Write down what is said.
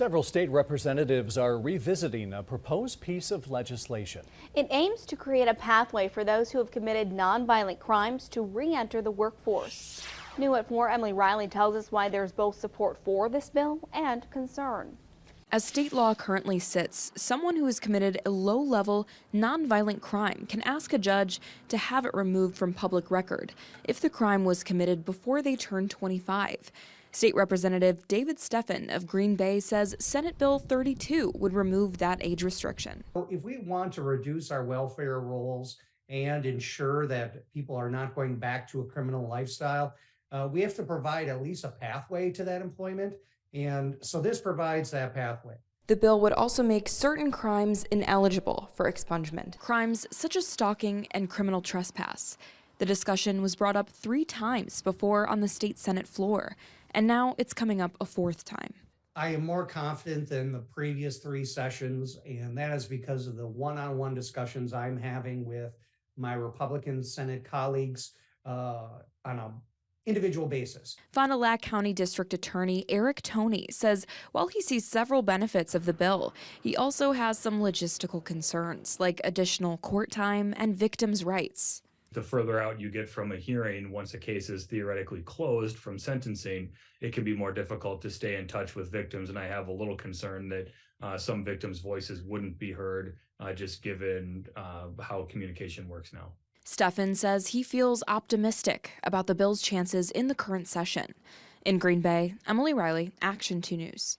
Several state representatives are revisiting a proposed piece of legislation. It aims to create a pathway for those who have committed nonviolent crimes to re-enter the workforce. New at 4, Emily Riley tells us why there's both support for this bill and concern. As state law currently sits, someone who has committed a low-level, nonviolent crime can ask a judge to have it removed from public record if the crime was committed before they turn 25. State Representative David Steffen of Green Bay says Senate Bill 32 would remove that age restriction. If we want to reduce our welfare rolls and ensure that people are not going back to a criminal lifestyle, we have to provide at least a pathway to that employment. And so this provides that pathway. The bill would also make certain crimes ineligible for expungement, crimes such as stalking and criminal trespass. The discussion was brought up 3 times before on the state Senate floor, and now it's coming up a 4th time. I am more confident than the previous 3 sessions, and that is because of the one-on-one discussions I'm having with my Republican Senate colleagues on an individual basis. Fond du Lac County District Attorney Eric Toney says while he sees several benefits of the bill, he also has some logistical concerns like additional court time and victims' rights. The further out you get from a hearing, once a case is theoretically closed from sentencing, it can be more difficult to stay in touch with victims. And I have a little concern that some victims' voices wouldn't be heard, just given how communication works now. Steffen says he feels optimistic about the bill's chances in the current session. In Green Bay, Emily Riley, Action 2 News.